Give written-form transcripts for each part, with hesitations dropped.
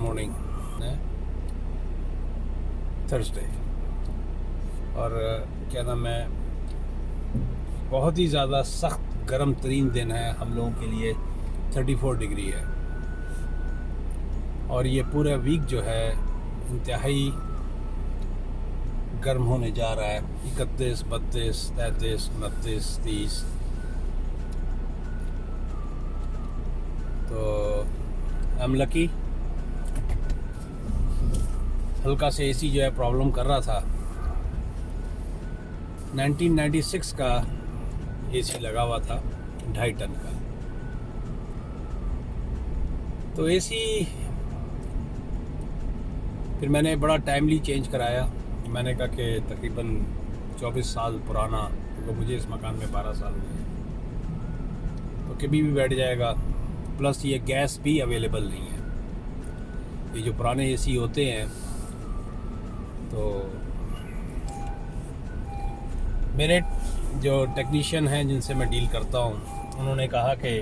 Morning Thursday और क्या नाम है, बहुत ही ज़्यादा सख्त गर्म तरीन दिन है हम लोगों के लिए। 34 डिग्री है और ये पूरा वीक जो है इंतहाई गर्म होने जा रहा है। 31, 32, 33, 29, 30। तो आई एम लकी। हल्का से एसी जो है प्रॉब्लम कर रहा था। 1996 का एसी लगा हुआ था 2.5 टन का। तो एसी फिर मैंने बड़ा टाइमली चेंज कराया। मैंने कहा कि तकरीबन 24 साल पुराना, तो मुझे इस मकान में 12 साल हुए हैं, तो कभी भी बैठ जाएगा। प्लस ये गैस भी अवेलेबल नहीं है। ये जो पुराने एसी होते हैं, तो मेरे जो टेक्नीशियन हैं जिनसे मैं डील करता हूँ, उन्होंने कहा कि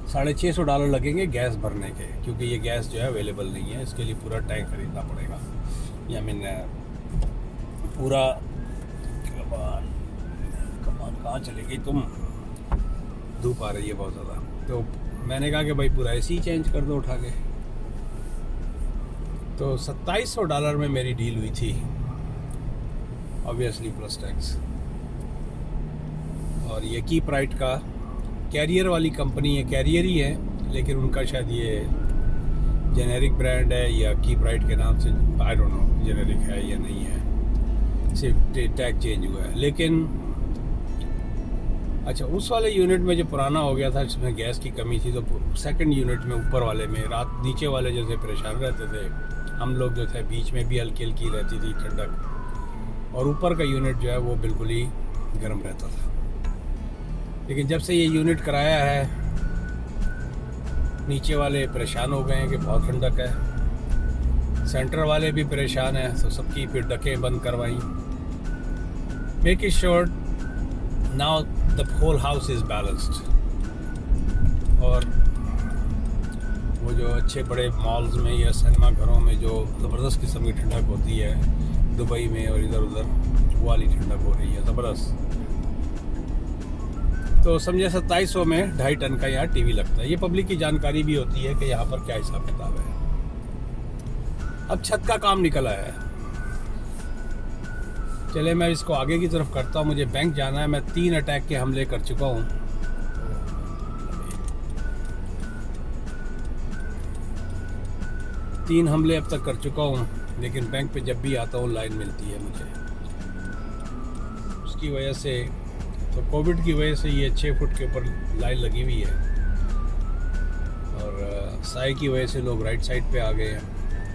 $650 लगेंगे गैस भरने के, क्योंकि ये गैस जो है अवेलेबल नहीं है। इसके लिए पूरा टैंक खरीदना पड़ेगा। या मैंने पूरा कमान कहाँ चली गई तुम, धूप आ रही है बहुत ज़्यादा। तो मैंने कहा कि भाई पूरा एसी चेंज कर दो उठा के। तो $2700 में मेरी डील हुई थी, ऑब्वियसली प्लस टैक्स। और ये कीपराइट का कैरियर वाली कंपनी है, कैरियर ही है, लेकिन उनका शायद ये जेनेरिक ब्रांड है या कीपराइट के नाम से, आई डोंट नो जेनेरिक है या नहीं है, सिर्फ टैग चेंज हुआ है। लेकिन अच्छा, उस वाले यूनिट में जो पुराना हो गया था, जिसमें गैस की कमी थी, तो सेकंड यूनिट में ऊपर वाले में रात नीचे वाले जैसे परेशान रहते थे, हम लोग जो थे बीच में भी हल्की हल्की रहती थी ठंडक, और ऊपर का यूनिट जो है वो बिल्कुल ही गर्म रहता था। लेकिन जब से ये यूनिट कराया है, नीचे वाले परेशान हो गए हैं कि बहुत ठंडक है, सेंटर वाले भी परेशान हैं, तो सबकी फिर डकें बंद करवाई। Make it short, now the whole house is balanced. और वो जो अच्छे बड़े मॉल्स में या सिनेमा घरों में जो ज़बरदस्त किस्म की ठंडक होती है, दुबई में और इधर उधर, वो वाली ठंडक हो रही है ज़बरदस्त। तो समझे 2700 में 2.5 टन का यहाँ टीवी लगता है। ये पब्लिक की जानकारी भी होती है कि यहाँ पर क्या हिसाब किताब है। अब छत का काम निकल आया है। चले मैं इसको आगे की तरफ करता हूँ, मुझे बैंक जाना है। मैं 3 अटैक के हमले कर चुका हूँ। 3 हमले अब तक कर चुका हूँ, लेकिन बैंक पे जब भी आता हूँ लाइन मिलती है मुझे। उसकी वजह से, तो कोविड की वजह से ये 6 फुट के ऊपर लाइन लगी हुई है, और साई की वजह से लोग राइट साइड पे आ गए हैं।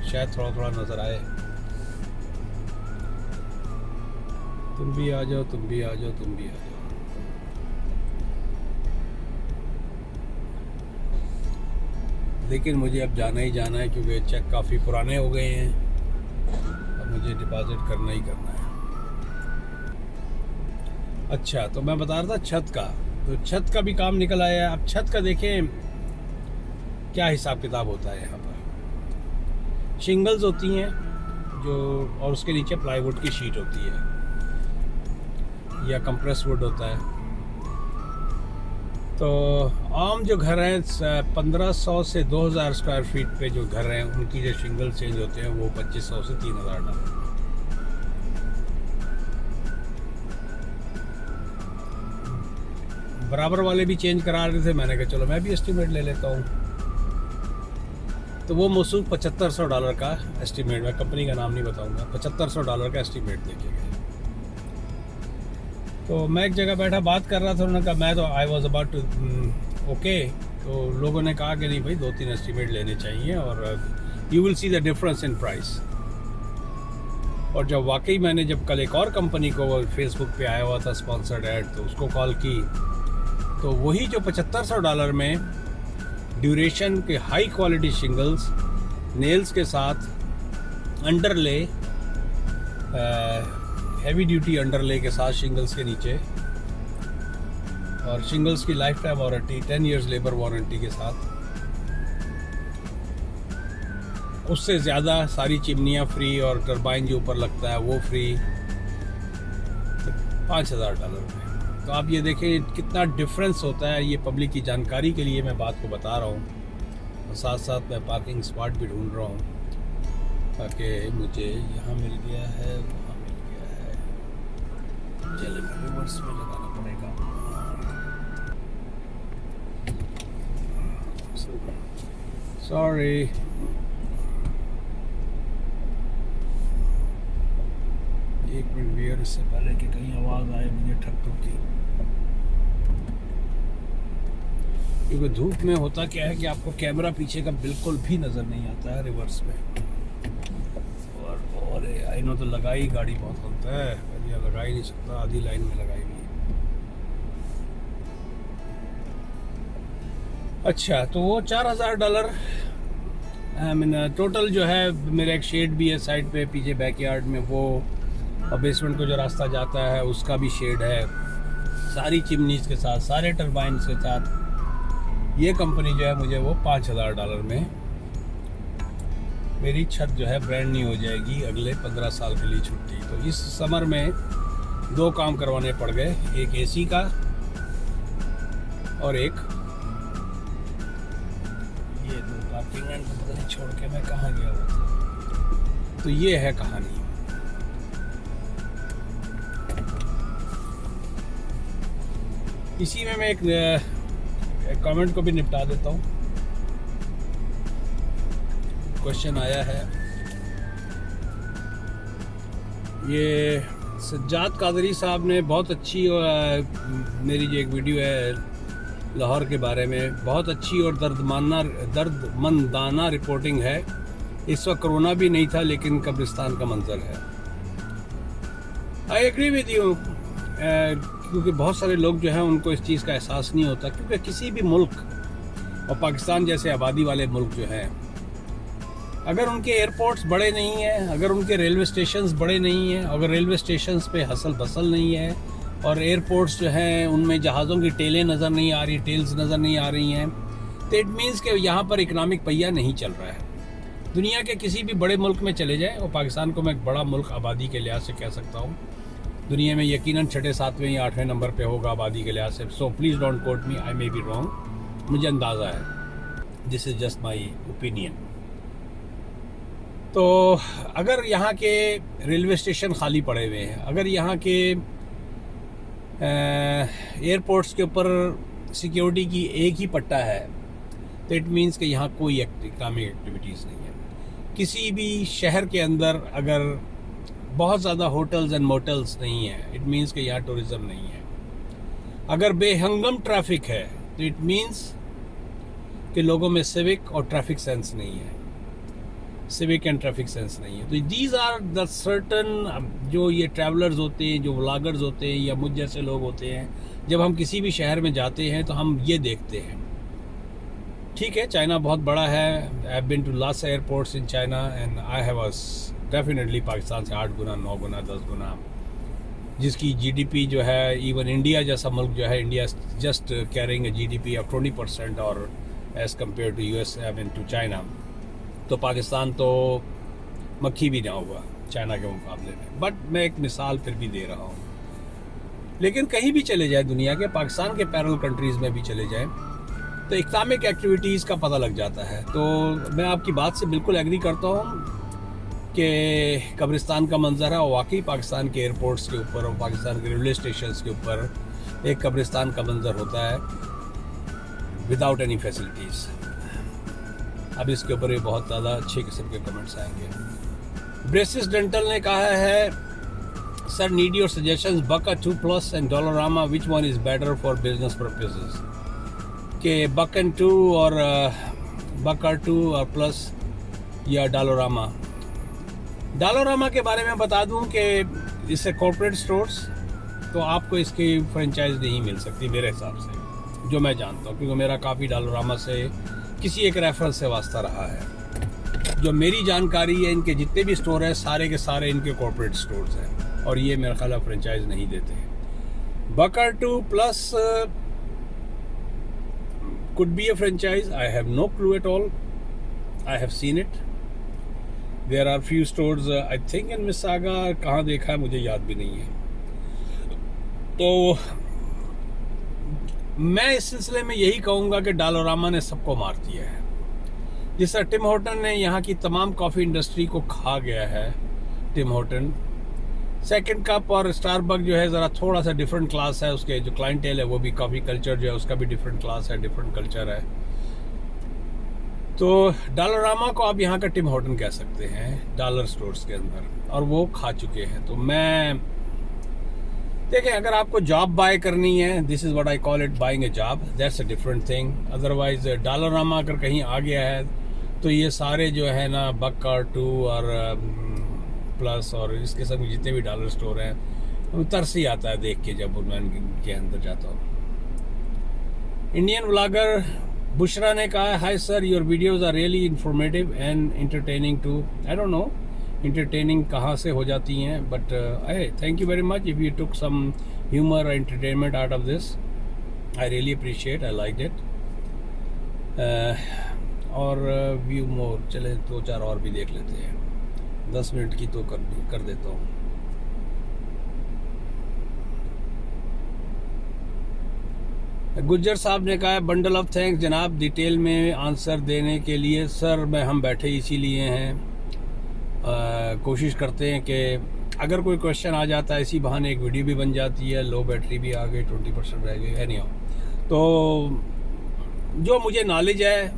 शायद थोड़ा थोड़ा नज़र आए। तुम भी आ जाओ, तुम भी आ जाओ, तुम भी आ जाओ। लेकिन मुझे अब जाना ही जाना है, क्योंकि चेक काफ़ी पुराने हो गए हैं। अब मुझे डिपॉजिट करना ही करना है। अच्छा, तो मैं बता रहा था छत का, तो छत का भी काम निकल आया है। अब छत का देखें क्या हिसाब किताब होता है। यहाँ पर शिंगल्स होती हैं जो, और उसके नीचे प्लाईवुड की शीट होती है या कंप्रेस वुड होता है। तो आम जो घर हैं 1500 से 2000 स्क्वायर फीट पे जो घर हैं, उनकी जो शिंगल चेंज होते हैं वो 2500 से 3000 बराबर वाले भी चेंज करा रहे थे। मैंने कहा चलो मैं भी एस्टीमेट ले लेता हूँ। तो वो मौसूल $7500 का एस्टीमेट, मैं कंपनी का नाम नहीं बताऊँगा, $7500 का एस्टीमेट देके गए। तो मैं एक जगह बैठा बात कर रहा था, उन्होंने कहा, मैं तो I was about to okay. तो लोगों ने कहा कि नहीं भाई, 2-3 एस्टीमेट लेने चाहिए और you will see the difference in price. और जब वाकई मैंने जब कल एक और कंपनी को फेसबुक पे आया हुआ था स्पॉन्सर्ड ऐड, तो उसको कॉल की, तो वही जो $7500 में ड्यूरेशन के हाई क्वालिटी शिंगल्स नेल्स के साथ अंडरले, हैवी ड्यूटी अंडरले के साथ शिंगल्स के नीचे, और शिंगल्स की life time warranty, 10 years labour warranty के साथ, उससे ज़्यादा सारी चिमनियाँ फ्री और टरबाइन जो ऊपर लगता है वो फ्री, तो $5,000 में। तो आप ये देखें कितना डिफरेंस होता है। ये पब्लिक की जानकारी के लिए मैं बात को बता रहा हूँ, और साथ साथ मैं पार्किंग स्पॉट भी ढूंढ रहा हूँ, ताकि मुझे यहाँ मिल गया है, वहाँ मिल गया है, चलिए रिवर्स में लगाना पड़ेगा। सॉरी, एक मिनट वियर, इससे पहले कि कहीं आवाज़ आए मुझे ठक ठुक की, क्योंकि धूप में होता क्या है कि आपको कैमरा पीछे का बिल्कुल भी नज़र नहीं आता है रिवर्स में। और आई नो तो लगाई गाड़ी बहुत होता है, या लगा ही नहीं सकता, आधी लाइन में लगाई हुई है। अच्छा, तो वो $4,000 आई मीन टोटल जो है। मेरा एक शेड भी है साइड पे पीछे बैकयार्ड में, वो और बेसमेंट को जो रास्ता जाता है उसका भी शेड है, सारी चिमनीज के साथ, सारे टरबाइन्स के साथ। ये कंपनी जो है मुझे वो $5,000 में मेरी छत जो है ब्रांड न्यू हो जाएगी, अगले 15 साल के लिए छुट्टी। तो इस समर में 2 काम करवाने पड़ गए, एक एसी का और एक ये 2 पार्किंग एंड पता नहीं छोड़ के मैं कहाँ गया हुआ था। तो ये है कहानी। इसी में मैं एक कमेंट को भी निपटा देता हूँ। क्वेश्चन आया है, ये सज्जाद कादरी साहब ने बहुत अच्छी, मेरी जो एक वीडियो है लाहौर के बारे में, बहुत अच्छी और दर्दमंदाना रिपोर्टिंग है। इस वक्त कोरोना भी नहीं था लेकिन कब्रिस्तान का मंजर है। आई एग्री विद यू, क्योंकि बहुत सारे लोग जो हैं उनको इस चीज़ का एहसास नहीं होता, क्योंकि किसी भी मुल्क, और पाकिस्तान जैसे आबादी वाले मुल्क जो हैं, अगर उनके एयरपोर्ट्स बड़े नहीं हैं, अगर उनके रेलवे स्टेशंस बड़े नहीं हैं, अगर रेलवे स्टेशंस पे हसल बसल नहीं है, और एयरपोर्ट्स जो हैं उनमें जहाज़ों की टेलें नज़र नहीं आ रही, टेल्स नज़र नहीं आ रही हैं, तो इट मीन्स कि यहाँ पर इकनॉमिक पहिया नहीं चल रहा है। दुनिया के किसी भी बड़े मुल्क में चले जाएँ, और पाकिस्तान को मैं एक बड़ा मुल्क आबादी के लिहाज से कह सकता हूँ, दुनिया में यकीनन 6, 7वें या 8वें नंबर पे होगा आबादी के लिहाज से। So please don't quote me, I may be wrong, मुझे अंदाज़ा है, this is just my opinion. तो अगर यहाँ के रेलवे स्टेशन खाली पड़े हुए हैं, अगर यहाँ के एयरपोर्ट्स के ऊपर सिक्योरिटी की एक ही पट्टा है, तो इट मीन्स कि यहाँ कोई इकनॉमिक एक्टिविटीज़ नहीं है। किसी भी शहर के अंदर अगर बहुत ज़्यादा होटल्स एंड मोटल्स नहीं है, इट मीन्स कि यहाँ टूरिज़म नहीं है। अगर बेहंगम ट्रैफिक है, तो इट मीन्स कि लोगों में सिविक और ट्रैफिक सेंस नहीं है, सिविक एंड ट्रैफिक सेंस नहीं है। तो दीज आर द सर्टन, जो ये ट्रैवलर्स होते हैं, जो व्लॉगर्स होते हैं, या मुझ जैसे लोग होते हैं, जब हम किसी भी शहर में जाते हैं तो हम ये देखते हैं। ठीक है, चाइना बहुत बड़ा है, I have been to lots airports in China and I have definitely Pakistan से 8 गुना, 9 गुना, 10 गुना, जिसकी जीडीपी जो है, इवन इंडिया जैसा मुल्क जो है, India just carrying a GDP of 20% और as compare to US, I mean to China. तो पाकिस्तान तो मक्खी भी ना हुआ चाइना के मुकाबले में, बट मैं एक मिसाल फिर भी दे रहा हूँ। लेकिन कहीं भी चले जाए दुनिया के, पाकिस्तान के पैरल कंट्रीज़ में भी चले जाएँ, तो इकनॉमिक एक्टिविटीज़ का पता लग जाता है। तो मैं आपकी बात से बिल्कुल एग्री करता हूँ कि कब्रिस्तान का मंजर है, और वाकई पाकिस्तान के एयरपोर्ट्स के ऊपर और पाकिस्तान के रेलवे स्टेशंस के ऊपर एक कब्रिस्तान का मंजर होता है विदाउट एनी फैसिलिटीज़। अब इसके ऊपर ये बहुत ज़्यादा अच्छे किस्म के कमेंट्स आएंगे। ब्रेसिस डेंटल ने कहा है, सर नीड योर सजेशंस, बका 2+ and Dollarama, which one is better for business purposes? कि बकन 2 और बका 2 और प्लस या डॉलरामा। डॉलरामा के बारे में बता दूं कि इससे कॉर्पोरेट स्टोर्स, तो आपको इसकी फ्रेंचाइज नहीं मिल सकती मेरे हिसाब से, जो मैं जानता हूं, क्योंकि मेरा काफ़ी डॉलरामा से किसी एक रेफरेंस से वास्ता रहा है। जो मेरी जानकारी है, इनके जितने भी स्टोर हैं सारे के सारे इनके कॉर्पोरेट स्टोर्स हैं, और ये मेरा ख्याल फ्रेंचाइज नहीं देते हैं। बकर 2+ could be a franchise, I have no clue at all, I have seen it, there are few stores I think in Mississauga, कहाँ देखा है मुझे याद भी नहीं है। तो मैं इस सिलसिले में यही कहूँगा कि डॉलरामा ने सबको मार दिया है। जिस तरह टिम हॉर्टन ने यहाँ की तमाम कॉफ़ी इंडस्ट्री को खा गया है, टिम हॉर्टन सेकंड कप और स्टारबक जो है ज़रा थोड़ा सा डिफरेंट क्लास है, उसके जो क्लाइंटेल है वो भी कॉफ़ी कल्चर जो है उसका भी डिफरेंट क्लास है, डिफरेंट कल्चर है। तो डॉलरामा को आप यहाँ का टिम हॉर्टन कह सकते हैं डॉलर स्टोर्स के अंदर, और वो खा चुके हैं। तो मैं देखें, अगर आपको जॉब बाय करनी है, this is what I call it buying A job, that's a different thing. Otherwise Dollarama अगर कहीं आ गया है तो ये सारे जो है ना बक और टू और प्लस और इस किस्म के जितने भी डॉलर स्टोर हैं, वो तरस ही आता है देख के जब मैं उनके अंदर जाता हूँ। इंडियन व्लॉगर बुशरा ने कहा, hi sir, your videos are really informative and entertaining too. I don't know entertaining कहाँ से हो जाती हैं, but I thank you very much if you took some humour और entertainment out of this. I really appreciate, I like it. और view more, चले 2-4 और भी देख लेते हैं, 10 मिनट की तो कर देता हूँ। गुज्जर साहब ने कहा, बंडल ऑफ थैंक्स जनाब डिटेल में आंसर देने के लिए। सर हम बैठे इसीलिए हैं, कोशिश करते हैं कि अगर कोई क्वेश्चन आ जाता है इसी बहाने एक वीडियो भी बन जाती है। लो बैटरी भी आ गई, 20% रह गई है, नहीं हो तो जो मुझे नॉलेज है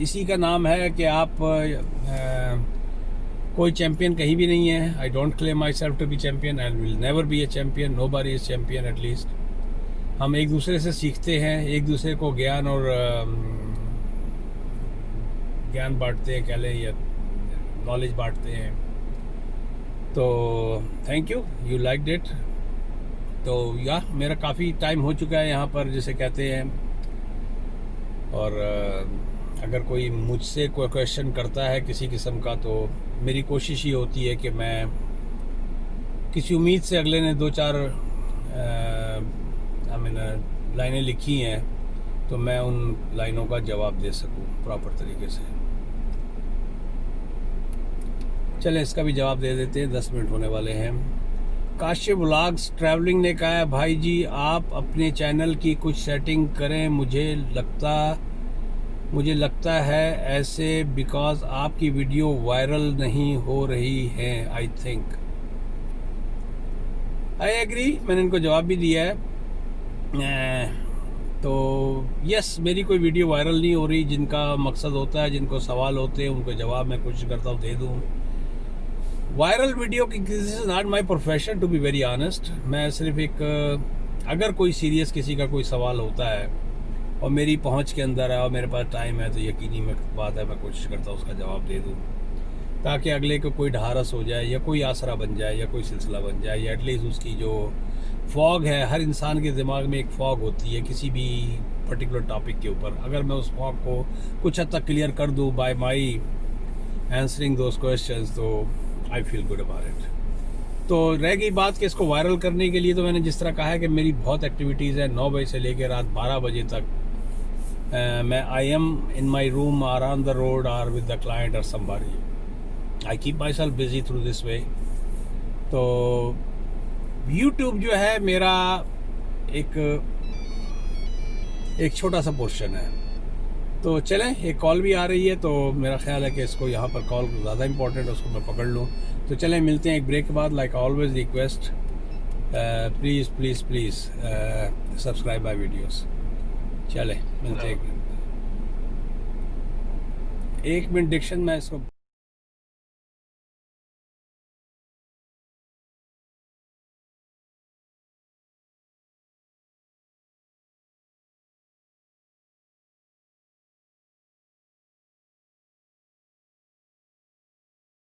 इसी का नाम है कि आप कोई चैम्पियन कहीं भी नहीं है। I don't claim myself to be champion and will never be a champion, nobody is champion. At least हम एक दूसरे से सीखते हैं, एक दूसरे को ज्ञान और ज्ञान बांटते हैं, कह लें, या नॉलेज बांटते हैं। तो thank you, you liked it. तो या मेरा काफ़ी टाइम हो चुका है यहाँ पर जिसे कहते हैं, और अगर कोई मुझसे कोई क्वेश्चन करता है किसी किस्म का, तो मेरी कोशिश ही होती है कि मैं किसी उम्मीद से अगले ने 2-4 लाइनें लिखी हैं तो मैं उन लाइनों का जवाब दे सकूं प्रॉपर तरीके से। चलें इसका भी जवाब दे देते हैं, 10 मिनट होने वाले हैं। काशिफ व्लॉग्स ट्रैवलिंग ने कहा है, भाई जी आप अपने चैनल की कुछ सेटिंग करें, मुझे लगता है ऐसे बिकॉज आपकी वीडियो वायरल नहीं हो रही है। आई थिंक आई एग्री, मैंने इनको जवाब भी दिया है। तो यस, मेरी कोई वीडियो वायरल नहीं हो रही। जिनका मकसद होता है, जिनको सवाल होते हैं, उनको जवाब मैं कोशिश करता हूँ दे दूँ। वायरल वीडियो की, this is not my profession to be very honest. मैं सिर्फ एक अगर कोई सीरियस किसी का कोई सवाल होता है और मेरी पहुंच के अंदर है और मेरे पास टाइम है, तो यकीनी बात है मैं कोशिश करता हूँ उसका जवाब दे दूँ, ताकि अगले को कोई ढारस हो जाए या कोई आसरा बन जाए या कोई सिलसिला बन जाए, या एटलीस्ट उसकी जो फॉग है, हर इंसान के दिमाग में एक फॉग होती है किसी भी पर्टिकुलर टॉपिक के ऊपर। अगर मैं उस फॉग को कुछ हद तक क्लियर कर दूँ by my answering those questions, तो I feel good about it. तो रह गई बात कि इसको वायरल करने के लिए, तो मैंने जिस तरह कहा है कि मेरी बहुत एक्टिविटीज़ है। 9 बजे से लेकर रात 12 बजे तक मैं I am in my room और ऑन द रोड और विद द क्लाइंट और somebody. I keep my self busy through this way. तो यूट्यूब जो है मेरा एक छोटा सा पोर्शन है। तो चलें, एक कॉल भी आ रही है, तो मेरा ख्याल है कि इसको यहाँ पर कॉल ज़्यादा इंपॉर्टेंट है, उसको मैं पकड़ लूँ। तो चलें, मिलते हैं एक ब्रेक के बाद। Like always request, please please please subscribe my videos. चलें मिलते हैं। 1 मिनट डिक्शन मैं इसको